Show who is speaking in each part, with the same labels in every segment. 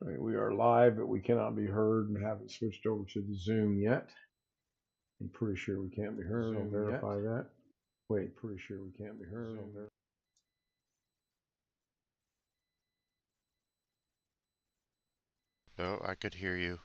Speaker 1: Right, we are live, but we cannot be heard and haven't switched over to the Zoom yet. I'm pretty sure we can't be heard. I'll verify that. Wait, pretty sure we can't be heard.
Speaker 2: No, I could hear you.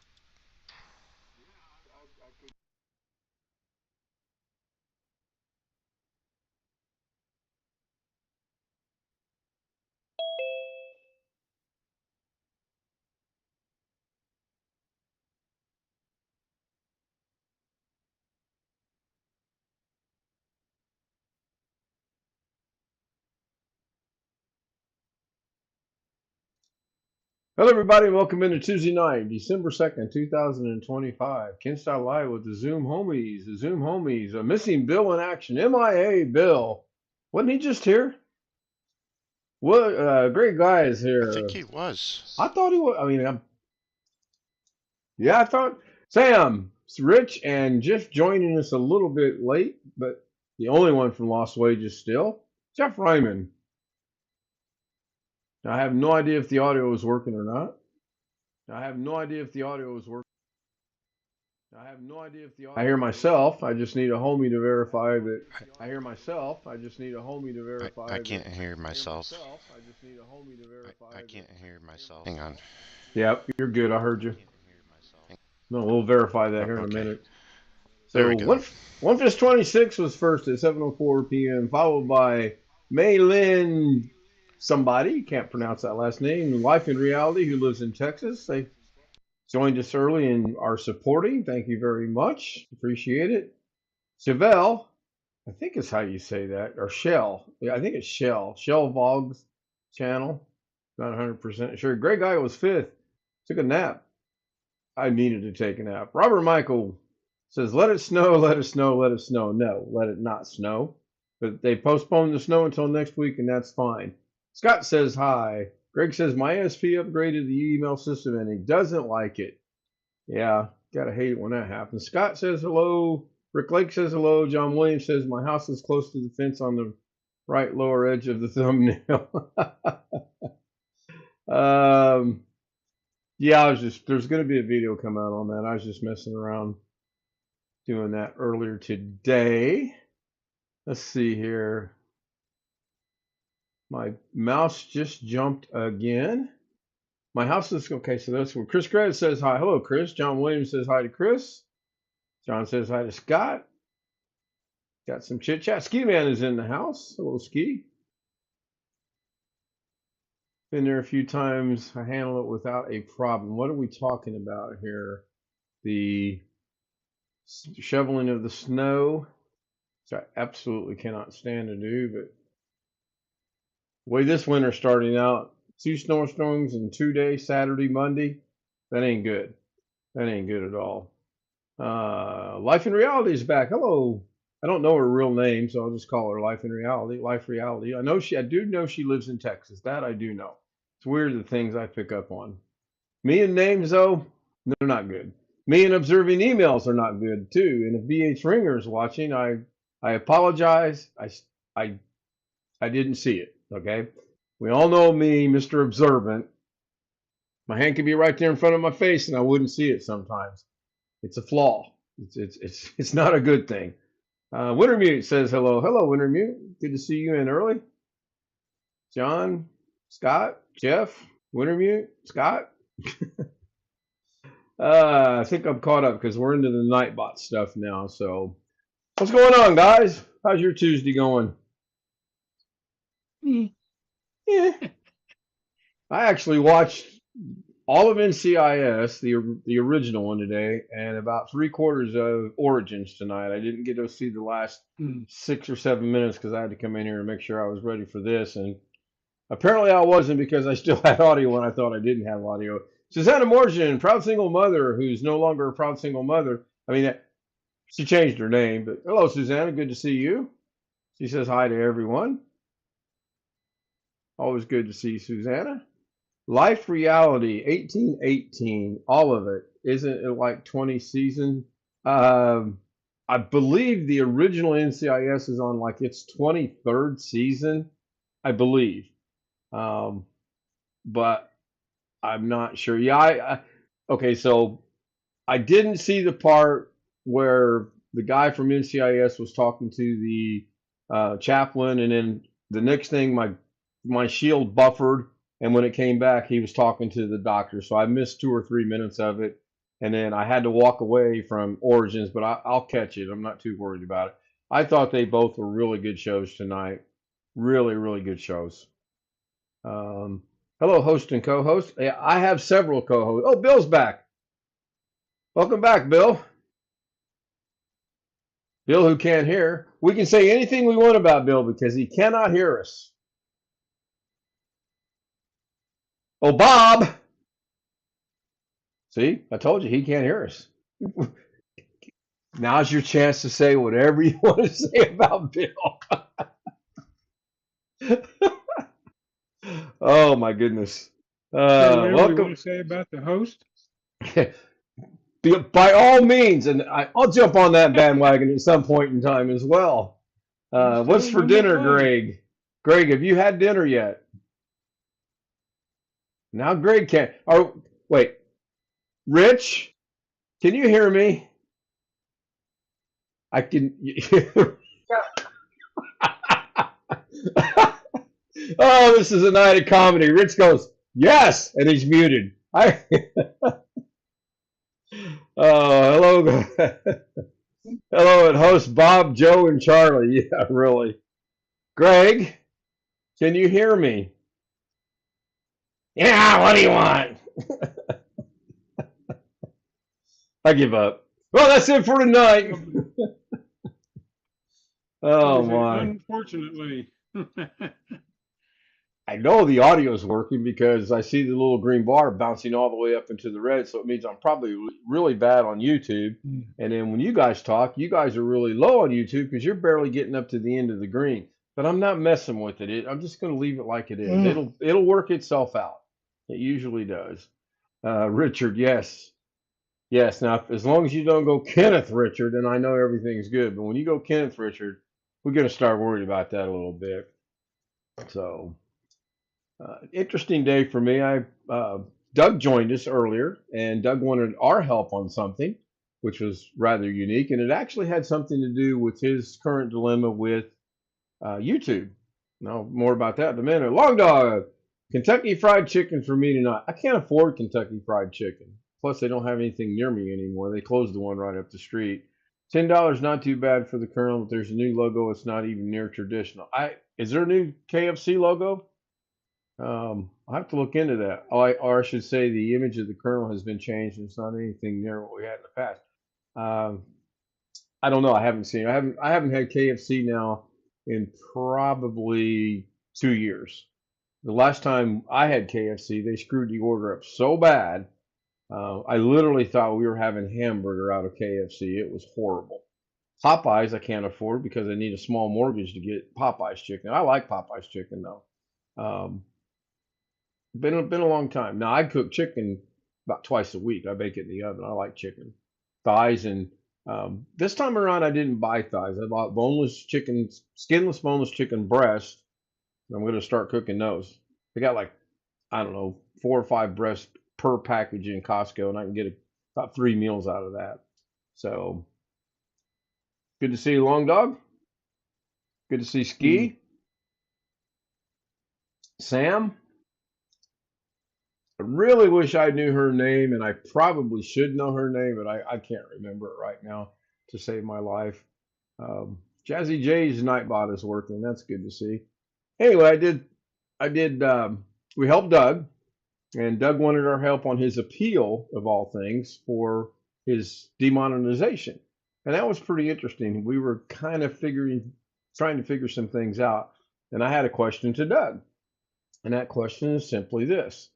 Speaker 1: Hello, everybody. Welcome into Tuesday night, December 2nd, 2025. Ken Style Live with the Zoom homies. The Zoom homies. A missing Bill in action. MIA Bill. Wasn't he just here? What? Great guy is
Speaker 2: I think
Speaker 1: here.
Speaker 2: he was.
Speaker 1: I thought he was. I mean, yeah, I thought Sam, Rich, and Jeff joining us a little bit late, but the only one from Lost Wages still, Jeff Ryman. I have no idea if the audio is working or not. I have no idea if the audio is working. I have no idea if the audio. I hear myself. I just need a homie to verify that. I hear myself. I just need a homie to verify
Speaker 2: I
Speaker 1: that.
Speaker 2: can't hear myself.
Speaker 1: I just need a homie to verify.
Speaker 2: I can't hear myself. Hang on.
Speaker 1: Yep, you're good. I heard you. No, we'll verify that here in a
Speaker 2: Okay.
Speaker 1: minute.
Speaker 2: There
Speaker 1: So
Speaker 2: we go.
Speaker 1: One Fish 26 was first at 7:04 p.m., followed by Maylin somebody, can't pronounce that last name, Life in Reality, who lives in Texas. They joined us early and are supporting. Thank you very much. Appreciate it. Chevelle, I think is how you say that, or Shell. Yeah, I think it's Shell. Shell Vog's channel. Not 100% sure. Greg Guy was fifth. Took a nap. I needed to take a nap. Robert Michael says, let it snow, let it snow, let it snow. No, let it not snow. But they postponed the snow until next week, and that's fine. Scott says hi. Greg says, my SP upgraded the email system, and he doesn't like it. Yeah, gotta hate it when that happens. Scott says hello. Rick Lake says hello. John Williams says, my house is close to the fence on the right lower edge of the thumbnail. Yeah, there's going to be a video come out on that. I was just messing around doing that earlier today. Let's see here. My mouse just jumped again. My house is okay. So that's where Chris Credit says hi. Hello, Chris. John Williams says hi to Chris. John says hi to Scott. Got some chit chat. Ski Man is in the house. Hello, Ski. Been there a few times. I handle it without a problem. What are we talking about here? The shoveling of the snow, which I absolutely cannot stand to do, but the way this winter's starting out, 2 snowstorms in 2 days, Saturday, Monday, that ain't good. That ain't good at all. Life in Reality is back. Hello. I don't know her real name, so I'll just call her Life in Reality. Life Reality. I do know she lives in Texas. That I do know. It's weird the things I pick up on. Me and names though, they're not good. Me and observing emails are not good too. And if BH Ringer is watching, I apologize. I I didn't see it. Okay. We all know me, Mr. Observant. My hand can be right there in front of my face and I wouldn't see it sometimes. It's a flaw. It's not a good thing. Wintermute says hello. Hello, Wintermute. Good to see you in early. John, Scott, Jeff, Wintermute, Scott. I think I'm caught up because we're into the Nightbot stuff now. So, what's going on, guys? How's your Tuesday going? Yeah, I actually watched all of NCIS, the original one today, and about 3/4 of Origins tonight. I didn't get to see the last 6 or 7 minutes because I had to come in here and make sure I was ready for this. And apparently I wasn't because I still had audio when I thought I didn't have audio. Susanna Morgan, proud single mother who's no longer a proud single mother. I mean, she changed her name, but hello, Susanna. Good to see you. She says hi to everyone. Always good to see Susanna. Life Reality 1818, all of it. Isn't it like 20 seasons? I believe the original NCIS is on like its 23rd season, I believe. But I'm not sure. Yeah, okay. So I didn't see the part where the guy from NCIS was talking to the chaplain, and then the next thing, my shield buffered, and when it came back, he was talking to the doctor. So I missed 2 or 3 minutes of it, and then I had to walk away from Origins, but I'll catch it. I'm not too worried about it. I thought they both were really good shows tonight. Really, really good shows. Um, Hello, host and co-host. Yeah, I have several co-hosts. Oh, Bill's back. Welcome back, Bill. Bill, who can't hear. We can say anything we want about Bill because he cannot hear us. Oh, Bob. See, I told you he can't hear us. Now's your chance to say whatever you want to say about Bill. Oh, my goodness.
Speaker 3: Say whatever we want
Speaker 1: Welcome.
Speaker 3: to say about the host.
Speaker 1: By all means, and I'll jump on that bandwagon at some point in time as well.
Speaker 3: Just tell
Speaker 1: What's
Speaker 3: them
Speaker 1: for
Speaker 3: when they
Speaker 1: dinner,
Speaker 3: play.
Speaker 1: Greg? Greg, have you had dinner yet? Now Greg can't. Oh, wait. Rich, can you hear me? I can. Oh, this is a night of comedy. Rich goes, yes, and he's muted. Oh, hello. Hello, and host Bob, Joe, and Charlie. Yeah, really. Greg, can you hear me? Yeah, what do you want? I give up. Well, that's it for tonight.
Speaker 3: What
Speaker 1: Oh,
Speaker 3: is it?
Speaker 1: my.
Speaker 3: Unfortunately.
Speaker 1: I know the audio is working because I see the little green bar bouncing all the way up into the red, so it means I'm probably really bad on YouTube. And then when you guys talk, you guys are really low on YouTube because you're barely getting up to the end of the green. But I'm not messing with it. I'm just going to leave it like it is. It'll work itself out. It usually does. Richard, yes, yes. Now, as long as you don't go Kenneth Richard, then I know everything's good. But when you go Kenneth Richard, we're going to start worried about that a little bit. So. Interesting day for me. Doug joined us earlier, and Doug wanted our help on something, which was rather unique, and it actually had something to do with his current dilemma with YouTube. Now, more about that in a minute. Long Dog, Kentucky Fried Chicken for me tonight. I can't afford Kentucky Fried Chicken. Plus, they don't have anything near me anymore. They closed the one right up the street. $10, not too bad for the Colonel, but there's a new logo. It's not even near traditional. Is there a new KFC logo? I'll have to look into that. Or I should say, the image of the Colonel has been changed, and it's not anything near what we had in the past. Um, I don't know. I haven't seen. I haven't had KFC now in probably 2 years. The last time I had KFC, they screwed the order up so bad. I literally thought we were having hamburger out of KFC. It was horrible. Popeyes I can't afford because I need a small mortgage to get Popeyes chicken. I like Popeyes chicken though. Um, been a long time. Now I cook chicken about twice a week. I bake it in the oven. I like chicken, thighs, and this time around I didn't buy thighs. I bought boneless chicken, skinless boneless chicken breast. I'm going to start cooking those. They got like, I don't know, 4 or 5 breasts per package in Costco, and I can get about 3 meals out of that. So good to see you, Long Dog. Good to see Ski, Sam. I really wish I knew her name, and I probably should know her name, but I can't remember it right now to save my life. Jazzy J's Nightbot is working. That's good to see. Anyway, I did. We helped Doug, and Doug wanted our help on his appeal of all things for his demonetization, and that was pretty interesting. We were kind of trying to figure some things out, and I had a question to Doug, and that question is simply this: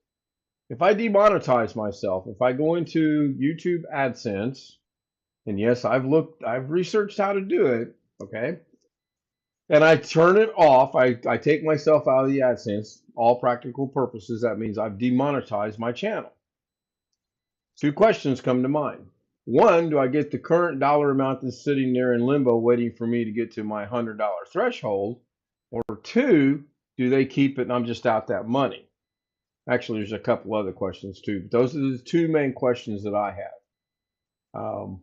Speaker 1: if I demonetize myself, if I go into YouTube AdSense, and yes, I've researched how to do it, okay, and I turn it off, I take myself out of the AdSense, all practical purposes, that means I've demonetized my channel. Two questions come to mind. One, do I get the current dollar amount that's sitting there in limbo waiting for me to get to my $100 threshold? Or two, do they keep it and I'm just out that money? Actually, there's a couple other questions too, but those are the two main questions that I have.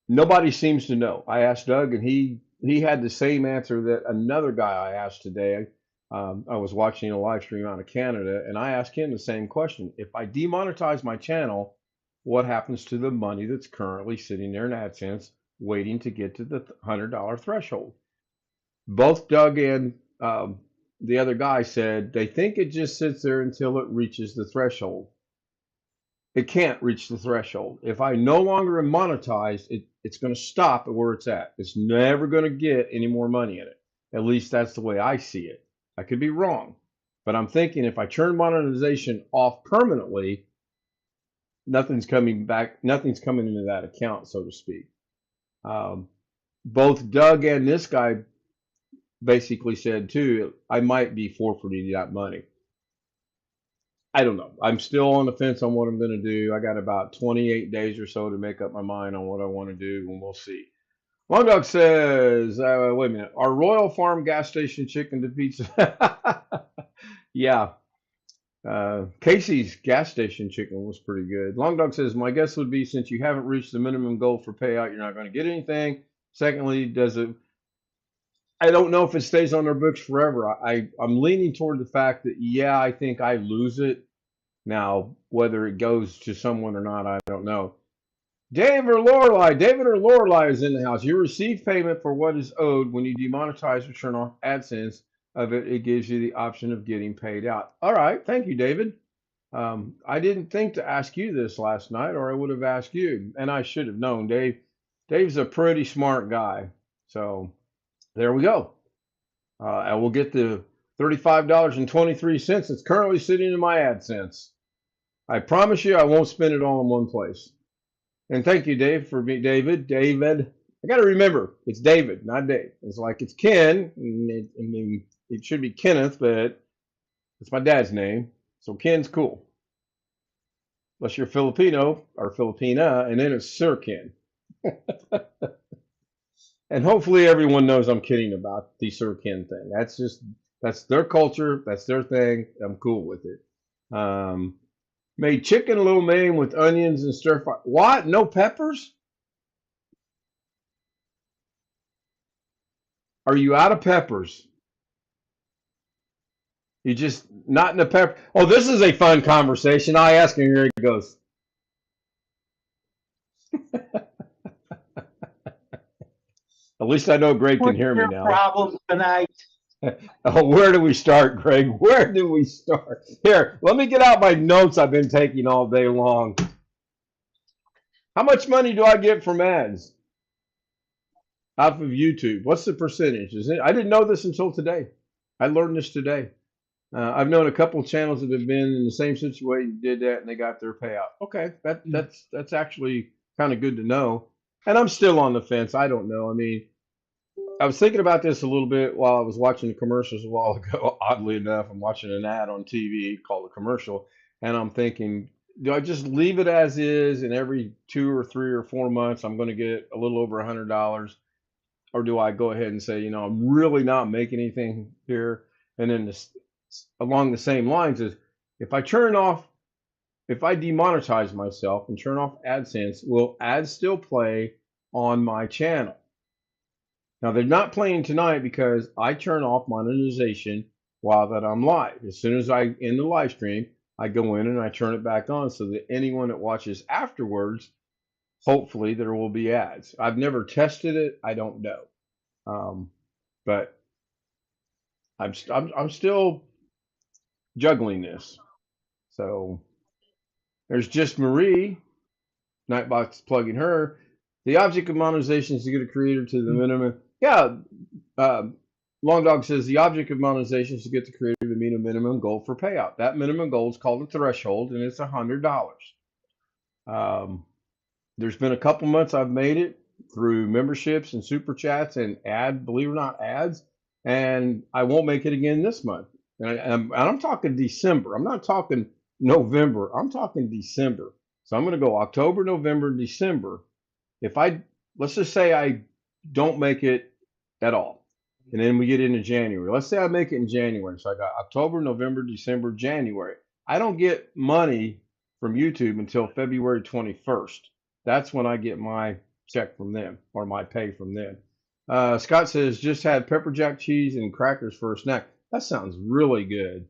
Speaker 1: Nobody seems to know. I asked Doug, and he had the same answer that another guy I asked today. I was watching a live stream out of Canada, and I asked him the same question. If I demonetize my channel, what happens to the money that's currently sitting there in AdSense waiting to get to the $100 threshold? Both Doug and the other guy said they think it just sits there until it reaches the threshold. It can't reach the threshold. If I no longer am monetized, it's going to stop at where it's at. It's never going to get any more money in it. At least that's the way I see it. I could be wrong, but I'm thinking if I turn monetization off permanently, nothing's coming back. Nothing's coming into that account, so to speak. Both Doug and this guy basically said too, I might be forfeiting that money. I don't know. I'm still on the fence on what I'm going to do. I got about 28 days or so to make up my mind on what I want to do, and we'll see. Long Dog says, wait a minute, our Royal Farm gas station chicken defeats. Yeah, Casey's gas station chicken was pretty good. Long Dog says, my guess would be since you haven't reached the minimum goal for payout, you're not going to get anything. Secondly, does it? I don't know if it stays on their books forever. I'm leaning toward the fact that, yeah, I think I lose it. Now, whether it goes to someone or not, I don't know. David or Lorelei is in the house. You receive payment for what is owed when you demonetize or turn off AdSense of it. It gives you the option of getting paid out. All right. Thank you, David. I didn't think to ask you this last night, or I would have asked you, and I should have known. Dave's a pretty smart guy. So there we go. I will get the $35.23 that's currently sitting in my AdSense. I promise you I won't spend it all in one place. And thank you, Dave, for being David. I got to remember, it's David, not Dave. It's like it's Ken. I mean, it should be Kenneth, but it's my dad's name. So Ken's cool. Unless you're Filipino or Filipina, and then it's Sir Ken. And hopefully everyone knows I'm kidding about the Sir Ken thing. That's their culture. That's their thing. I'm cool with it. Made chicken lo mein with onions and stir fry. What? No peppers? Are you out of peppers? You just not in the pepper. Oh, this is a fun conversation. I ask him, here he goes. At least I know Greg can hear me now.
Speaker 4: Problem tonight.
Speaker 1: Oh, where do we start, Greg? Where do we start? Here, let me get out my notes I've been taking all day long. How much money do I get from ads off of YouTube? What's the percentage? I didn't know this until today. I learned this today. I've known a couple of channels that have been in the same situation, did that, and they got their payout. Okay, that's actually kind of good to know. And I'm still on the fence. I don't know. I mean, I was thinking about this a little bit while I was watching the commercials a while ago. Oddly enough, I'm watching an ad on TV called a commercial, and I'm thinking, do I just leave it as is, and every 2 or 3 or 4 months I'm going to get a little over $100, or do I go ahead and say, I'm really not making anything here? And then along the same lines is, if I demonetize myself and turn off AdSense, will ads still play on my channel? Now, they're not playing tonight because I turn off monetization while that I'm live. As soon as I end the live stream, I go in and I turn it back on so that anyone that watches afterwards, hopefully there will be ads. I've never tested it. I don't know. But I'm still juggling this. So there's Just Marie, Nightbox plugging her. The object of monetization is to get a creator to the minimum. Yeah, Long Dog says the object of monetization is to get the creator to meet a minimum goal for payout. That minimum goal is called a threshold, and it's $100. There's been a couple months I've made it through memberships and super chats and believe it or not, ads, and I won't make it again this month. And I'm talking December. I'm not talking November. I'm talking December. So I'm going to go October, November, December. Let's just say I don't make it at all, and then we get into January. Let's say I make it in January. So I got October, November, December, January. I don't get money from YouTube until February 21st. That's when I get my check from them or my pay from them. Scott says, just had pepper jack cheese and crackers for a snack. That sounds really good.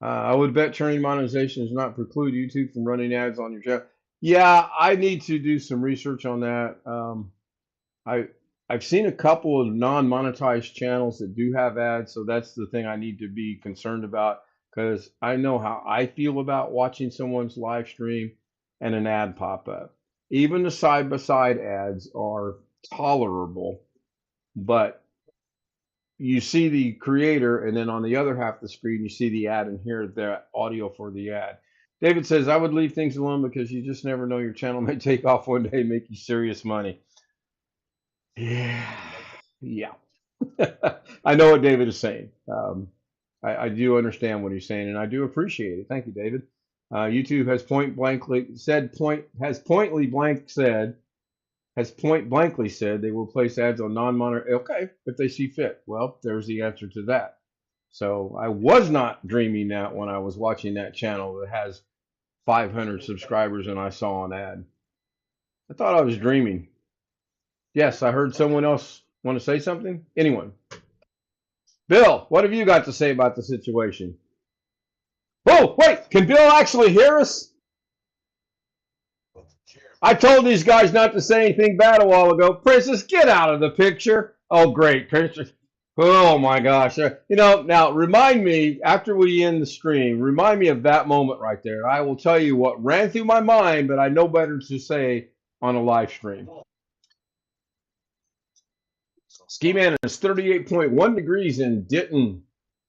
Speaker 1: I would bet turning monetization does not preclude YouTube from running ads on your channel. Yeah, I need to do some research on that. I I've seen a couple of non-monetized channels that do have ads, so that's the thing I need to be concerned about because I know how I feel about watching someone's live stream and an ad pop up. Even the side-by-side ads are tolerable, but you see the creator, and then on the other half of the screen, you see the ad and hear the audio for the ad. David says, I would leave things alone because you just never know your channel may take off one day and make you serious money. Yeah, yeah. I know what David is saying. I do understand what he's saying, and I do appreciate it. Thank you, David. YouTube has point blankly said they will place ads on non-monitor. Okay, if they see fit. Well, there's the answer to that. So I was not dreaming that when I was watching that channel that has 500 subscribers and I saw an ad. I thought I was dreaming. Yes, I heard someone else want to say something. Anyone? Bill, what have you got to say about the situation? Oh, wait, can Bill actually hear us? I told these guys not to say anything bad a while ago. Princess, get out of the picture. Oh, great, Princess. Oh my gosh. Now remind me, after we end the stream, remind me of that moment right there. I will tell you what ran through my mind, but I know better to say on a live stream. Ski Man is 38.1 degrees in Denton,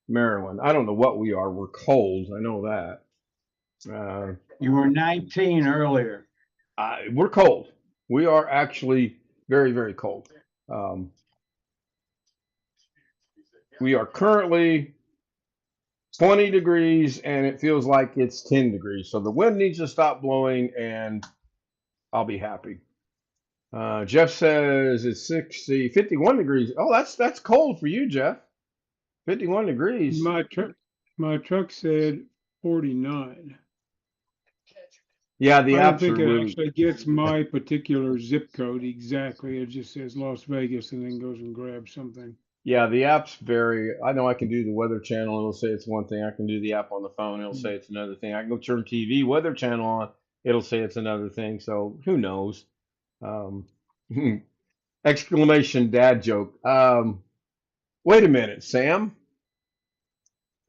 Speaker 1: Maryland. I don't know what we are. We're cold. I know that.
Speaker 4: You were 19 earlier.
Speaker 1: We're cold. We are actually very, very cold. We are currently 20 degrees and it feels like it's 10 degrees. So the wind needs to stop blowing and I'll be happy. Jeff says it's 51 degrees. Oh, that's cold for you, Jeff. 51 degrees.
Speaker 3: My truck said 49.
Speaker 1: Yeah, the
Speaker 3: I don't
Speaker 1: apps
Speaker 3: think
Speaker 1: are
Speaker 3: it
Speaker 1: really.
Speaker 3: actually gets my particular zip code exactly. It just says Las Vegas and then goes and grabs something.
Speaker 1: Yeah, the apps vary. I know I can do the Weather Channel. It'll say it's one thing. I can do the app on the phone. It'll say it's another thing. I can go turn TV Weather Channel on. It'll say it's another thing. So who knows? Exclamation dad joke. Wait a minute, Sam.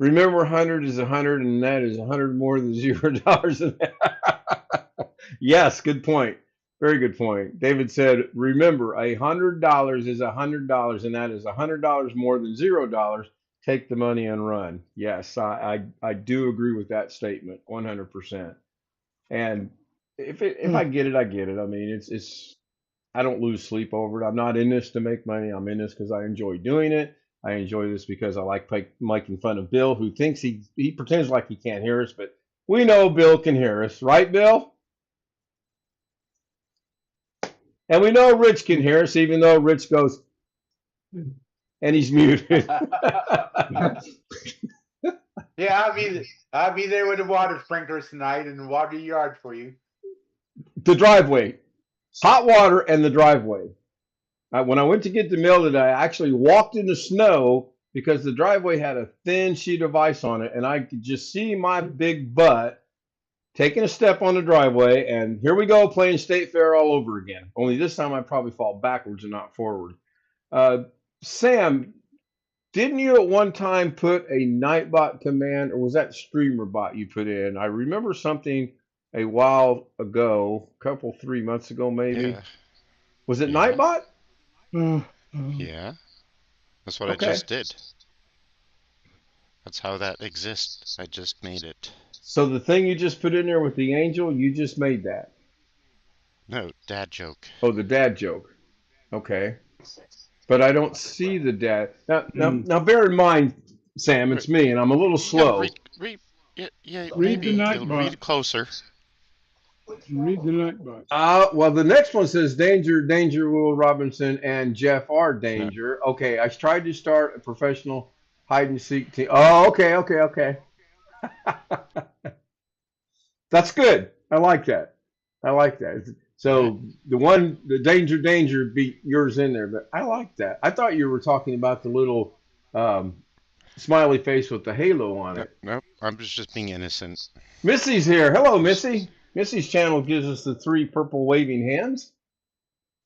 Speaker 1: Remember, 100 is 100, and that is 100 more than $0. Yes, good point. Very good point. David said, remember, $100 is $100, and that is $100 more than $0. Take the money and run. Yes, I do agree with that statement, 100%. And if I get it, I get it. I mean, it's I don't lose sleep over it. I'm not in this to make money. I'm in this because I enjoy doing it. I enjoy this because I like making fun of Bill, who thinks he pretends like he can't hear us, but we know Bill can hear us, right, Bill? And we know Rich can hear us, even though Rich goes, and he's muted.
Speaker 5: Yeah, I'll be there with the water sprinklers tonight and water your yard for you.
Speaker 1: The driveway, hot water, and the driveway. When I went to get the mail today, I actually walked in the snow because the driveway had a thin sheet of ice on it, and I could just see my big butt taking a step on the driveway, and here we go playing State Fair all over again. Only this time I'd probably fall backwards and not forward. Sam, didn't you at one time put a Nightbot command, or was that StreamerBot you put in? I remember something a while ago, a couple, 3 months ago maybe.
Speaker 2: Yeah.
Speaker 1: Was it
Speaker 2: Yeah.
Speaker 1: Nightbot?
Speaker 2: Yeah. That's what
Speaker 1: Okay.
Speaker 2: I just did. That's how that exists. I just made it.
Speaker 1: So the thing you just put in there with the angel, you just made that.
Speaker 2: No, dad joke.
Speaker 1: Oh, the dad joke. Okay. But I don't see the dad. Now bear in mind, Sam, it's me, and I'm a little slow.
Speaker 2: Yeah,
Speaker 3: Read
Speaker 2: maybe
Speaker 3: the
Speaker 2: you'll
Speaker 3: Nightbot.
Speaker 2: read closer.
Speaker 3: Read the Nightbot.
Speaker 1: Well, the next one says Danger, Danger, Will Robinson, and Jeff R. Danger. Okay, I tried to start a professional hide and seek team. Oh, okay. That's good. I like that. I like that. So the danger beat yours in there, but I like that. I thought you were talking about the little um, smiley face with the halo on
Speaker 2: Nope,
Speaker 1: it.
Speaker 2: nope. I was just being innocent.
Speaker 1: Missy's here. Hello,
Speaker 2: Just
Speaker 1: Missy. Missy's channel gives us the three purple waving hands.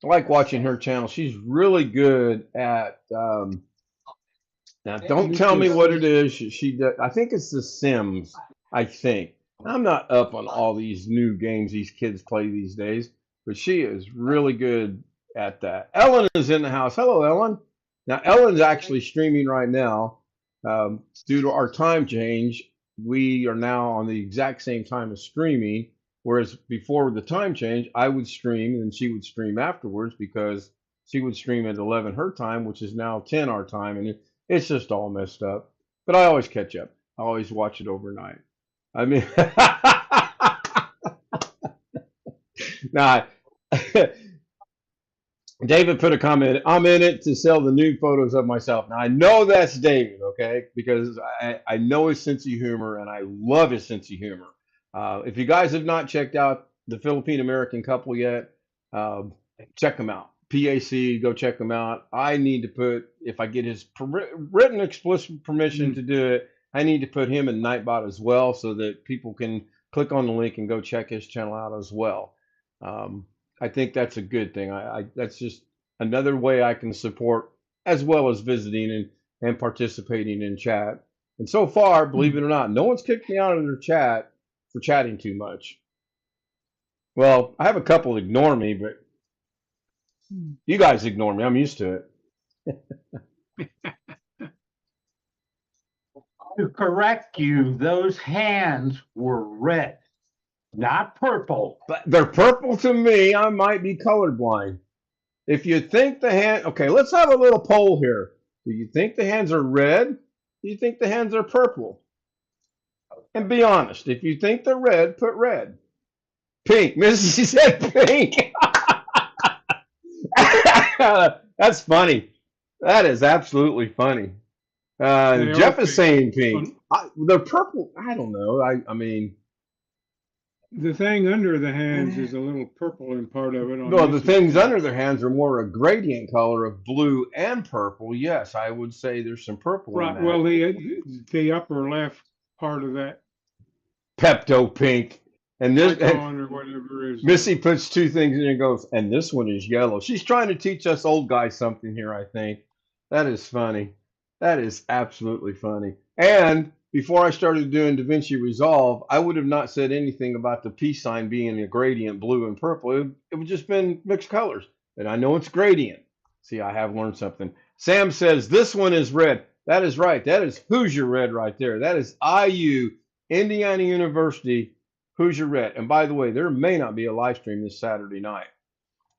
Speaker 1: I like watching her channel. She's really good at. Now, don't tell me
Speaker 3: Missy's
Speaker 1: what it is. She does. I think it's The Sims. I think I'm not up on all these new games these kids play these days, but she is really good at that. Ellen is in the house. Hello, Ellen. Now, Ellen's actually streaming right now. Due to our time change, we are now on the exact same time as streaming. Whereas before the time change, I would stream and she would stream afterwards because she would stream at 11 her time, which is now 10 our time, and it's just all messed up. But I always catch up. I always watch it overnight. I mean, now, David put a comment. I'm in it to sell the nude photos of myself. Now I know that's David, okay, because I know his sense of humor and I love his sense of humor. If you guys have not checked out the Philippine American couple yet, um, check them out. PAC, go check them out. I need to put, if I get his written explicit permission to do it, I need to put him in Nightbot as well so that people can click on the link and go check his channel out as well. I think that's a good thing. That's just another way I can support as well as visiting and participating in chat. And so far, believe it or not, no one's kicked me out of their chat for chatting too much. Well, I have a couple ignore me, but you guys ignore me. I'm used to it.
Speaker 4: To correct you, those hands were red, not purple.
Speaker 1: But they're purple to me. I might be colorblind. If you think the hand, okay, let's have a little poll here. Do you think the hands are red? Do you think the hands are purple? And be honest. If you think they're red, put red. Pink. Missy said pink. That's funny. That is absolutely funny. Jeff is saying pink. They're purple. I don't know. I mean,
Speaker 3: the thing under the hands is a little purple in part of it. On
Speaker 1: no, the
Speaker 3: Missy's
Speaker 1: things
Speaker 3: channel.
Speaker 1: under their hands are more a gradient color of blue and purple. Yes, I would say there's some purple in
Speaker 3: Right.
Speaker 1: that.
Speaker 3: Well, the upper left part of that
Speaker 1: Pepto pink. And this
Speaker 3: icon or whatever is
Speaker 1: Missy puts two things in and goes, and this one is yellow. She's trying to teach us old guys something here, I think. That is funny. That is absolutely funny. And before I started doing DaVinci Resolve, I would have not said anything about the peace sign being a gradient blue and purple. It would just been mixed colors. And I know it's gradient. See, I have learned something. Sam says this one is red. That is right. That is Hoosier red right there. That is IU, Indiana University, Hoosier red. And by the way, there may not be a live stream this Saturday night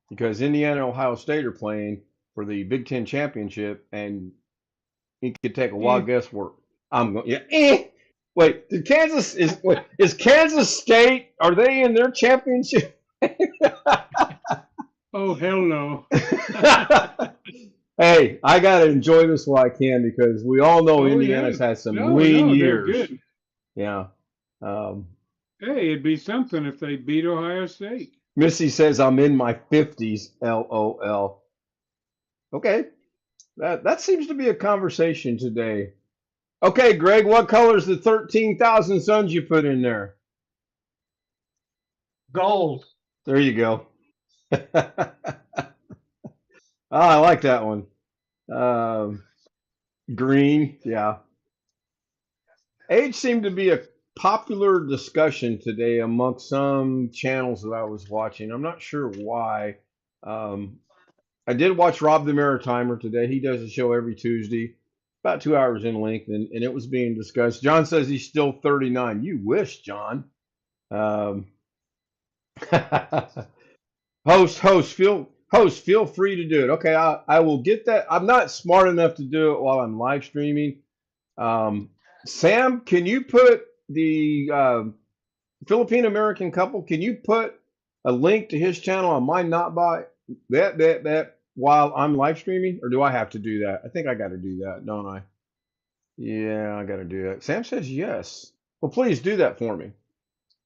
Speaker 1: because Indiana and Ohio State are playing for the Big Ten championship, and you could take a wild guesswork. I'm going, yeah. Wait, is Kansas State? Are they in their championship?
Speaker 3: Oh, hell no.
Speaker 1: Hey, I gotta enjoy this while I can because we all know Indiana's had some lean years.
Speaker 3: Good.
Speaker 1: Yeah.
Speaker 3: Hey, it'd be something if they beat Ohio State.
Speaker 1: Missy says I'm in my 50s. LOL. Okay, that seems to be a conversation today. Okay, Greg, what color's the 13,000 suns you put in there?
Speaker 4: Gold.
Speaker 1: There you go. I like that one. Green, yeah. Age seemed to be a popular discussion today amongst some channels that I was watching. I'm not sure why. I did watch Rob the Maritimer today. He does a show every Tuesday, about 2 hours in length, and it was being discussed. John says he's still 39. You wish, John. Host, feel free to do it. Okay, I will get that. I'm not smart enough to do it while I'm live streaming. Sam, can you put the Philippine American couple? Can you put a link to his channel on my Notbot that while I'm live streaming, or do I have to do that? I think I got to do that, don't I? Yeah, I got to do that. Sam says yes. Well, please do that for me.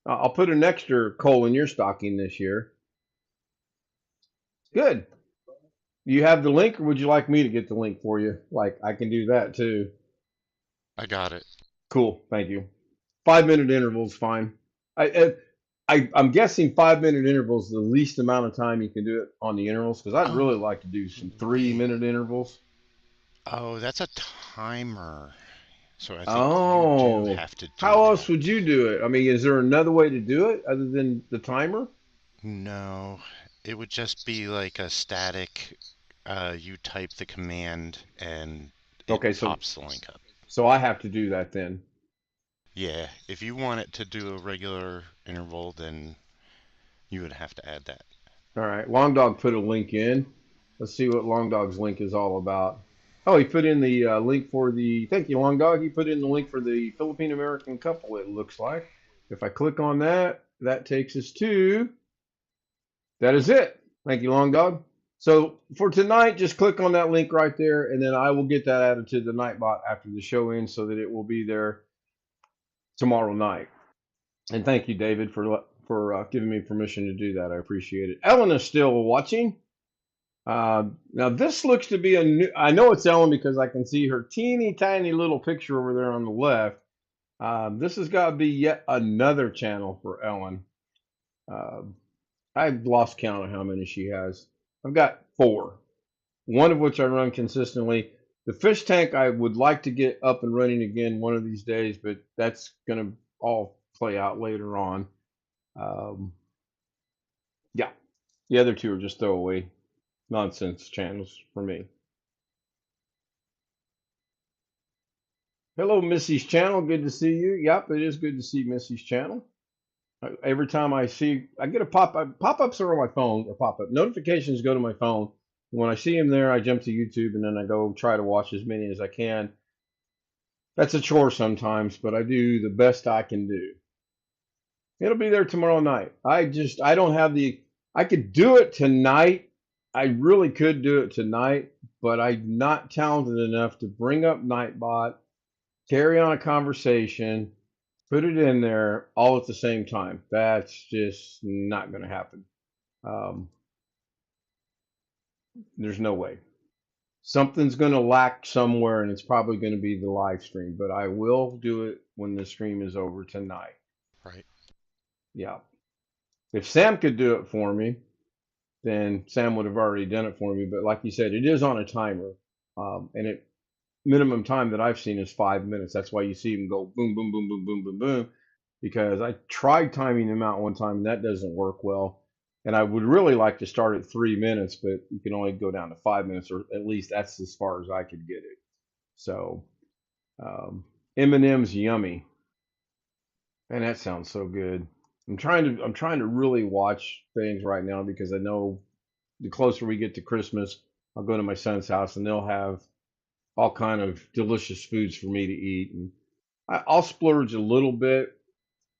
Speaker 1: I'll put an extra coal in your stocking this year. Good. You have the link, or would you like me to get the link for you? Like, I can do that too.
Speaker 2: I got it.
Speaker 1: Cool. Thank you. 5 minute intervals, fine. I'm guessing 5 minute intervals is the least amount of time you can do it on the intervals, because I'd really like to do some 3 minute intervals.
Speaker 2: Oh, that's a timer. So I think you do
Speaker 1: Oh,
Speaker 2: have to do
Speaker 1: how else
Speaker 2: that.
Speaker 1: would you do it? I mean, is there another way to do it other than the timer?
Speaker 2: No, it would just be like a static, you type the command and it
Speaker 1: Okay, so
Speaker 2: pops the link up.
Speaker 1: so I have to do that then.
Speaker 2: Yeah, if you want it to do a regular interval, then you would have to add that.
Speaker 1: All right, Long Dog put a link in. Let's see what Long Dog's link is all about. Oh, he put in the link for the. Thank you, Long Dog. He put in the link for the Philippine American couple. It looks like. If I click on that, that takes us to. That is it. Thank you, Long Dog. So for tonight, just click on that link right there, and then I will get that added to the Nightbot after the show ends, so that it will be there tomorrow night. And thank you, David, for giving me permission to do that. I appreciate it. Ellen is still watching. Now this looks to be a new. I know it's Ellen because I can see her teeny tiny little picture over there on the left. This has got to be yet another channel for Ellen. I've lost count of how many she has. I've got 4, one of which I run consistently. The fish tank I would like to get up and running again one of these days, but that's going to all play out later on. Yeah, the other 2 are just throwaway nonsense channels for me. Hello, Missy's channel. Good to see you. Yep, it is good to see Missy's channel. Every time I see, I get a pop-up. Pop-ups are on my phone, or pop-up notifications go to my phone. When I see them there, I jump to YouTube, and then I go try to watch as many as I can. That's a chore sometimes, but I do the best I can do. It'll be there tomorrow night. I don't have I could do it tonight. I really could do it tonight, but I'm not talented enough to bring up Nightbot, carry on a conversation, put it in there all at the same time. That's just not going to happen. There's no way. Something's going to lack somewhere, and it's probably going to be the live stream, but I will do it when the stream is over tonight.
Speaker 2: Right.
Speaker 1: Yeah. If Sam could do it for me, then Sam would have already done it for me. But like you said, it is on a timer, and it minimum time that I've seen is 5 minutes. That's why you see them go boom, boom, boom, boom, boom, boom, boom. Because I tried timing them out one time, and that doesn't work well. And I would really like to start at 3 minutes, but you can only go down to 5 minutes, or at least that's as far as I could get it. So, M&M's yummy, and that sounds so good. I'm trying to really watch things right now because I know the closer we get to Christmas, I'll go to my son's house and they'll have all kind of delicious foods for me to eat, and I'll splurge a little bit.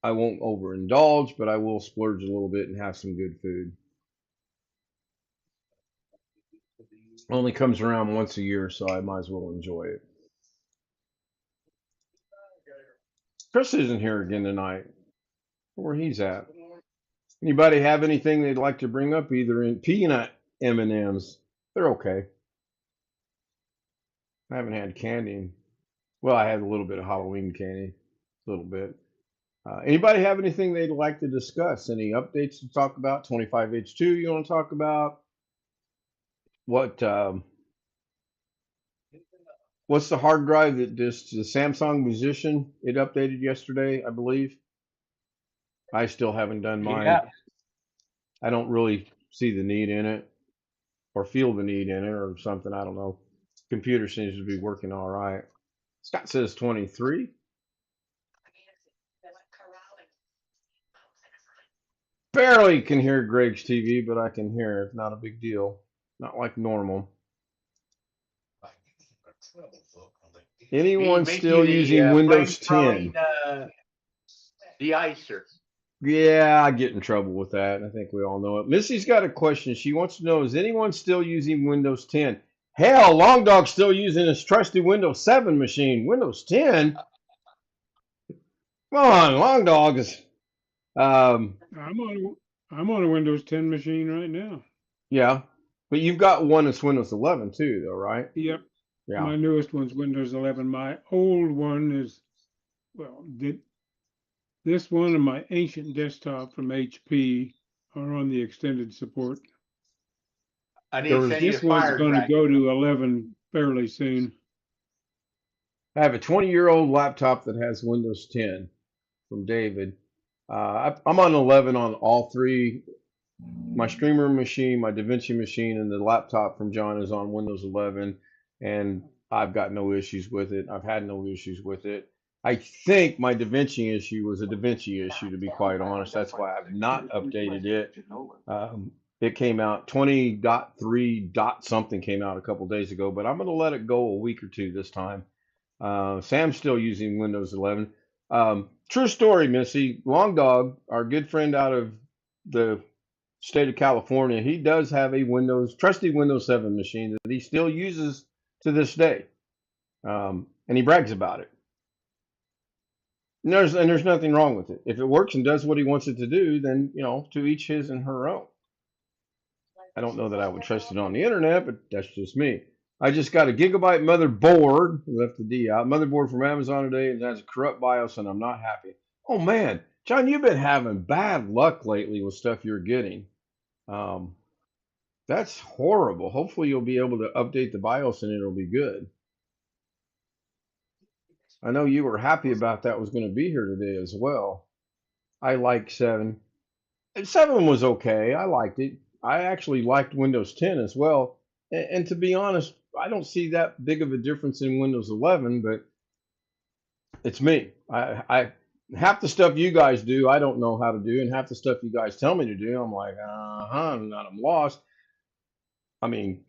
Speaker 1: I won't overindulge, but I will splurge a little bit and have some good food. Only comes around once a year, so I might as well enjoy it. Chris isn't here again tonight. Where he's at. Anybody have anything they'd like to bring up? Either in peanut M&Ms. They're okay. I haven't had candy. Well, I had a little bit of Halloween candy. A little bit. Anybody have anything they'd like to discuss? Any updates to talk about? 25H2 you want to talk about? What's the hard drive that the Samsung Musician it updated yesterday, I believe? I still haven't done mine.
Speaker 4: Yeah.
Speaker 1: I don't really see the need in it or feel the need in it or something. I don't know. Computer seems to be working all right. Scott says 23. Barely can hear Greg's TV, but I can hear it. Not a big deal. Not like normal. Anyone still using Windows 10?
Speaker 5: De-icer.
Speaker 1: Yeah, I get in trouble with that. I think we all know it. Missy's got a question. She wants to know, is anyone still using Windows 10? Hell, Long Dog's still using his trusty Windows 7 machine. Windows 10? Come on, long dogs. Um,
Speaker 3: I'm on a Windows 10 machine right now.
Speaker 1: yeah, but you've got one that's Windows 11 too, though, right?
Speaker 3: Yep.
Speaker 1: Yeah.
Speaker 3: My newest one's Windows 11. My old one is, well, this one and my ancient desktop from HP are on the extended support.
Speaker 5: I need
Speaker 1: There
Speaker 5: to
Speaker 1: was,
Speaker 5: send you a
Speaker 3: This one's
Speaker 5: fire
Speaker 3: going to
Speaker 5: dragon.
Speaker 3: go to 11 fairly soon.
Speaker 1: I have a 20-year-old laptop that has Windows 10 from David. I'm on 11 on all three. My streamer machine, my DaVinci machine, and the laptop from John is on Windows 11, and I've got no issues with it. I've had no issues with it. I think my DaVinci issue was a DaVinci issue, to be quite honest. That's why I've not updated it. It came out 20.3 dot something came out a couple days ago, but I'm going to let it go a week or two this time. Sam's still using Windows 11. True story, Missy. Long Dog, our good friend out of the state of California, he does have a trusty Windows 7 machine that he still uses to this day. And he brags about it. And there's nothing wrong with it. If it works and does what he wants it to do, then, to each his and her own. I don't know that I would trust it on the internet, but that's just me. I just got a gigabyte motherboard, left the D out, motherboard from Amazon today, and it has a corrupt BIOS, and I'm not happy. Oh man, John, you've been having bad luck lately with stuff you're getting. That's horrible. Hopefully you'll be able to update the BIOS and it'll be good. I know you were happy about that was going to be here today as well. I like 7. 7 was okay. I liked it. I actually liked Windows 10 as well. And to be honest, I don't see that big of a difference in Windows 11, but it's me. I half the stuff you guys do, I don't know how to do, and half the stuff you guys tell me to do, I'm like, and I'm lost. I mean,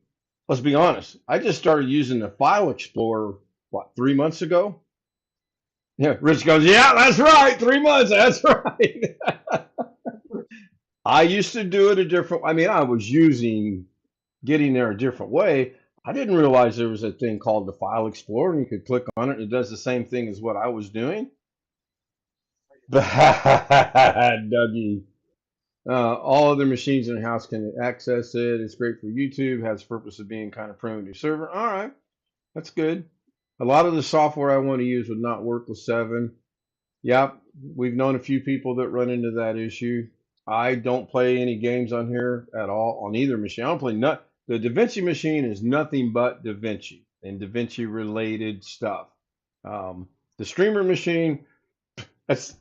Speaker 1: let's be honest. I just started using the File Explorer, 3 months ago? Yeah, Rich goes, yeah, that's right, 3 months, that's right. I used to do it I was getting there a different way. I didn't realize there was a thing called the File Explorer, and you could click on it, and it does the same thing as what I was doing. Dougie. All other machines in the house can access it. It's great for YouTube. Has the purpose of being kind of primitive server. All right, that's good. A lot of the software I want to use would not work with 7. Yep, we've known a few people that run into that issue. I don't play any games on here at all on either machine. I don't play the DaVinci machine is nothing but DaVinci and DaVinci related stuff. The streamer machine, that's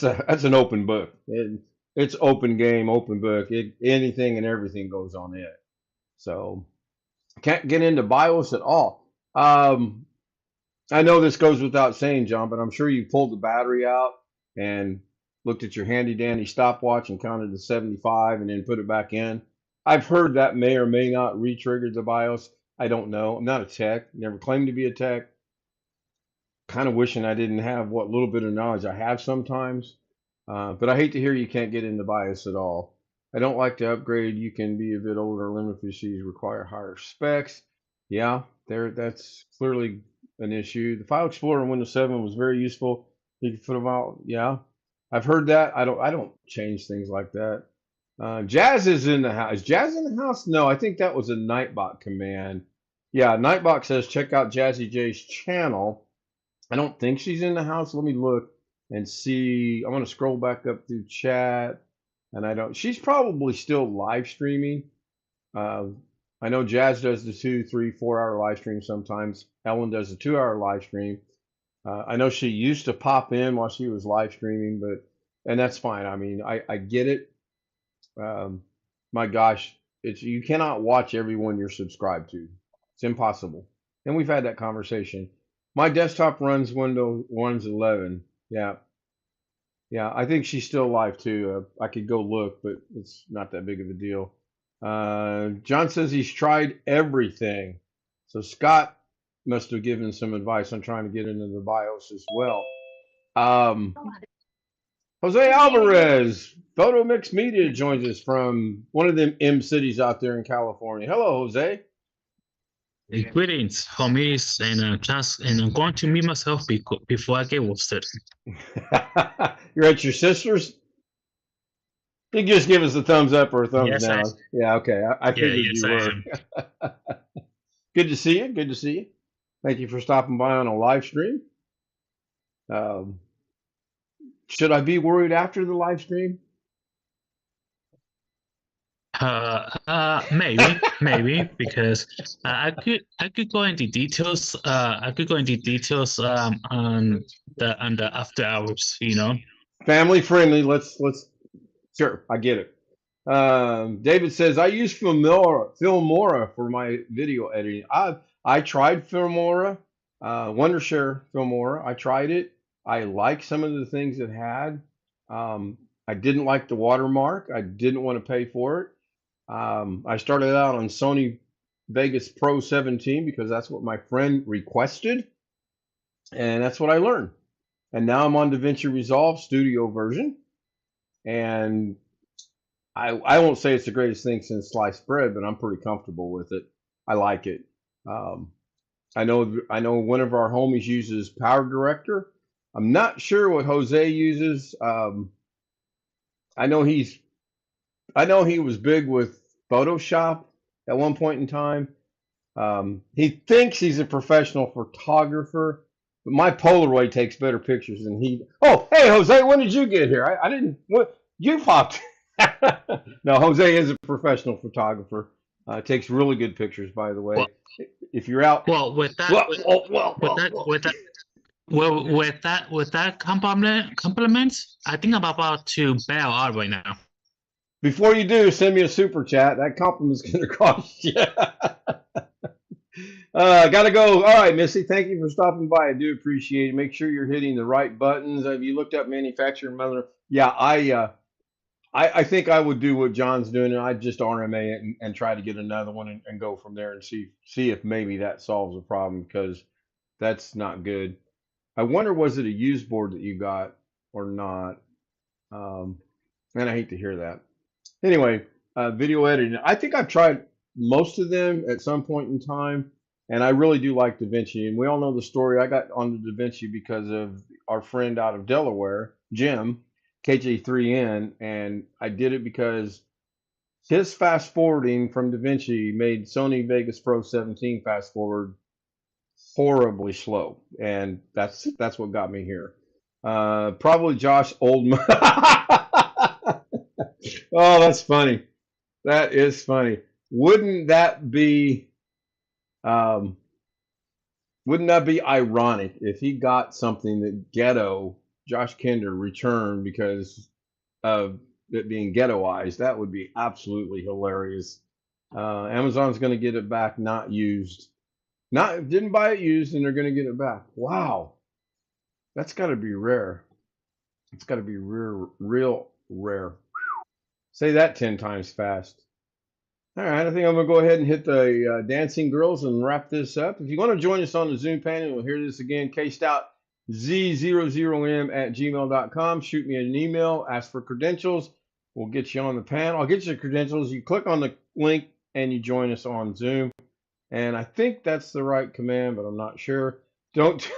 Speaker 1: an open book. It's open game, open book. Anything and everything goes on it. So can't get into BIOS at all. I know this goes without saying, John, but I'm sure you pulled the battery out and looked at your handy dandy stopwatch and counted to 75 and then put it back in. I've heard that may or may not re-trigger the BIOS. I don't know. I'm not a tech. Never claimed to be a tech. Kind of wishing I didn't have what little bit of knowledge I have sometimes. But I hate to hear you can't get into BIOS at all. I don't like to upgrade. You can be a bit older. Limited PCs require higher specs. Yeah, that's clearly an issue. The File Explorer in Windows 7 was very useful. You can put them out. Yeah, I've heard that. I don't change things like that. Jazz is in the house. Is Jazz in the house? No, I think that was a Nightbot command. Yeah, Nightbot says check out Jazzy J's channel. I don't think she's in the house. Let me look and see. I want to scroll back up through chat, and she's probably still live streaming. I know Jazz does the 2, 3, 4 hour live stream sometimes. Ellen does a 2 hour live stream. I know she used to pop in while she was live streaming, and that's fine. I mean, I get it. My gosh, you cannot watch everyone you're subscribed to. It's impossible. And we've had that conversation. My desktop runs Windows 11. Yeah. Yeah, I think she's still live too. I could go look, but it's not that big of a deal. John says he's tried everything. So Scott must have given some advice on trying to get into the BIOS as well. Jose Alvarez, Photo Mix Media joins us from one of them M cities out there in California. Hello, Jose.
Speaker 6: Greetings, homies, and just and I'm going to meet myself before I get roasted.
Speaker 1: You're at your sister's? You can just give us a thumbs up or a thumbs
Speaker 6: Yes,
Speaker 1: down. Yeah, okay. I
Speaker 6: yeah,
Speaker 1: figured
Speaker 6: yes,
Speaker 1: you
Speaker 6: I
Speaker 1: were.
Speaker 6: am.
Speaker 1: Good to see you. Good to see you. Thank you for stopping by on a live stream. Um, should I be worried after the live stream?
Speaker 6: Maybe because I could go into details. I could go into details on the after hours. You know.
Speaker 1: Family friendly. Let's. Sure, I get it. David says I use Filmora for my video editing. I tried Filmora, Wondershare Filmora. I tried it. I like some of the things it had. I didn't like the watermark. I didn't want to pay for it. I started out on Sony Vegas Pro 17 because that's what my friend requested, and that's what I learned. And now I'm on DaVinci Resolve Studio version, and I won't say it's the greatest thing since sliced bread, but I'm pretty comfortable with it. I like it. Um, I know one of our homies uses Power Director. I'm not sure what Jose uses. I know he's I know he was big with Photoshop at one point in time. He thinks he's a professional photographer, but my Polaroid takes better pictures than he. Oh, hey Jose, when did you get here? I didn't. What you popped? No, Jose is a professional photographer. Takes really good pictures, by the
Speaker 6: Well,
Speaker 1: way. If you're out,
Speaker 6: well, with that,
Speaker 1: well,
Speaker 6: with,
Speaker 1: well, well,
Speaker 6: with
Speaker 1: well,
Speaker 6: that,
Speaker 1: well.
Speaker 6: with that, well, with that compliments, I think I'm about to bail out right now.
Speaker 1: Before you do, send me a super chat. That compliment's going to cost you. Gotta go. All right, Missy. Thank you for stopping by. I do appreciate it. Make sure you're hitting the right buttons. Have you looked up manufacturer mother? Yeah, I think I would do what John's doing, and I'd just RMA it and try to get another one and go from there and see if maybe that solves the problem because that's not good. I wonder was it a used board that you got or not? And I hate to hear that. Anyway, video editing. I think I've tried most of them at some point in time, and I really do like DaVinci. And we all know the story. I got onto DaVinci because of our friend out of Delaware, Jim, KJ3N, and I did it because his fast forwarding from DaVinci made Sony Vegas Pro 17 fast forward horribly slow, and that's what got me here. Probably Josh Oldman. Oh, that's funny. That is funny. Wouldn't that be um, wouldn't that be ironic if he got something that Ghetto Josh Kinder returned because of it being ghettoized? That would be absolutely hilarious. Amazon's going to get it back, not used. Not didn't buy it used, and they're going to get it back. Wow, that's got to be rare. It's got to be real rare. Say that 10 times fast. All right, I think I'm going to go ahead and hit the dancing girls and wrap this up. If you want to join us on the Zoom panel, we'll hear this again. Kstout Z00m@gmail.com. Shoot me an email, ask for credentials. We'll get you on the panel. I'll get you the credentials. You click on the link and you join us on Zoom. And I think that's the right command, but I'm not sure. Don't.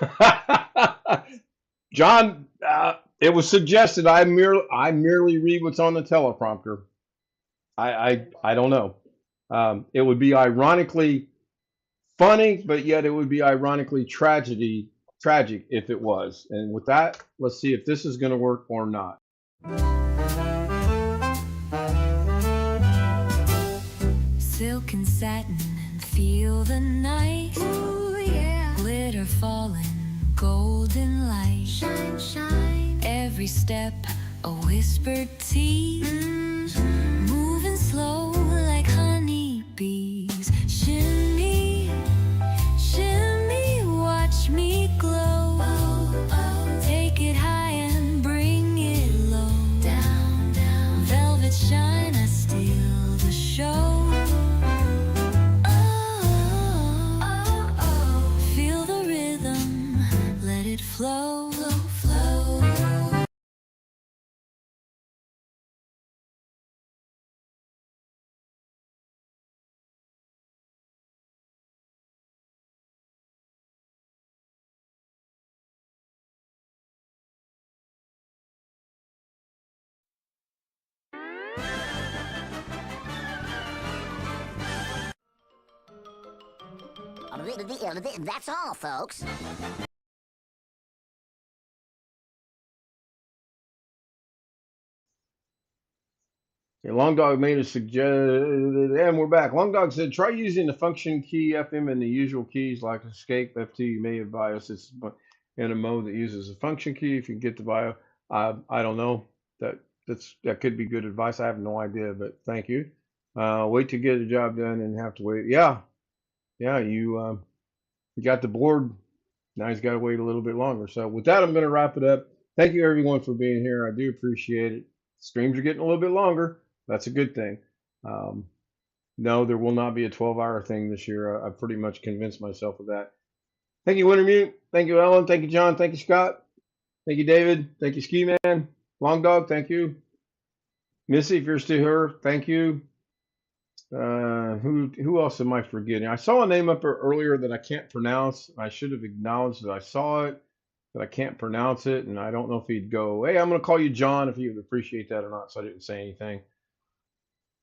Speaker 1: John, it was suggested I merely read what's on the teleprompter. I don't know. It would be ironically funny, but yet it would be ironically tragic if it was. And with that, let's see if this is going to work or not.
Speaker 7: Silk and satin and feel the night. Ooh, yeah. Glitter falling, golden light. Shine, shine. Every step a whispered tea. Moving slow like honeybees. Shimmy, shimmy, watch me glow. Oh, oh. Take it high and bring it low. Down, down. Velvet shine, I steal the show. Feel the rhythm, let it flow.
Speaker 8: That's all, folks.
Speaker 1: Okay, Long Dog made a suggestion, and we're back. Long Dog said, try using the function key FM and the usual keys like escape, FT. You may have BIOS. It's in a mode that uses a function key. If you get the BIOS, I don't know. That could be good advice. I have no idea, but thank you. Wait to get the job done and have to wait. Yeah, you got the board. Now he's got to wait a little bit longer. So with that, I'm going to wrap it up. Thank you everyone for being here. I do appreciate it. Streams are getting a little bit longer. That's a good thing. No, there will not be a 12-hour thing this year. I've pretty much convinced myself of that. Thank you, Wintermute. Thank you, Ellen. Thank you, John. Thank you, Scott. Thank you, David. Thank you, Ski Man. Long Dog, thank you. Missy, if you're still here, thank you. Who else am I forgetting? I saw a name up earlier that I can't pronounce. I should have acknowledged that I saw it, but I can't pronounce it, and I don't know if he'd go, hey, I'm going to call you John, if he would appreciate that or not, so I didn't say anything.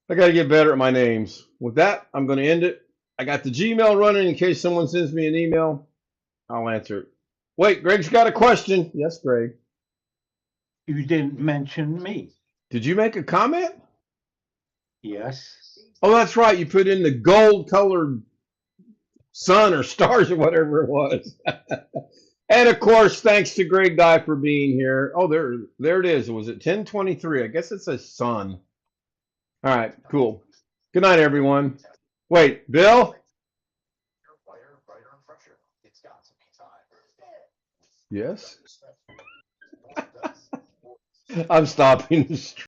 Speaker 1: I got to get better at my names. With that, I'm going to end it. I got the Gmail running in case someone sends me an email. I'll answer it. Wait, Greg's got a question. Yes, Greg.
Speaker 4: You didn't mention me.
Speaker 1: Did you make a comment?
Speaker 4: Yes.
Speaker 1: Oh, that's right. You put in the gold-colored sun or stars or whatever it was. And, of course, thanks to Greg Dye for being here. Oh, there it is. Was it 10:23? I guess it says sun. All right, cool. Good night, everyone. Wait, Bill? Yes? I'm stopping the stream.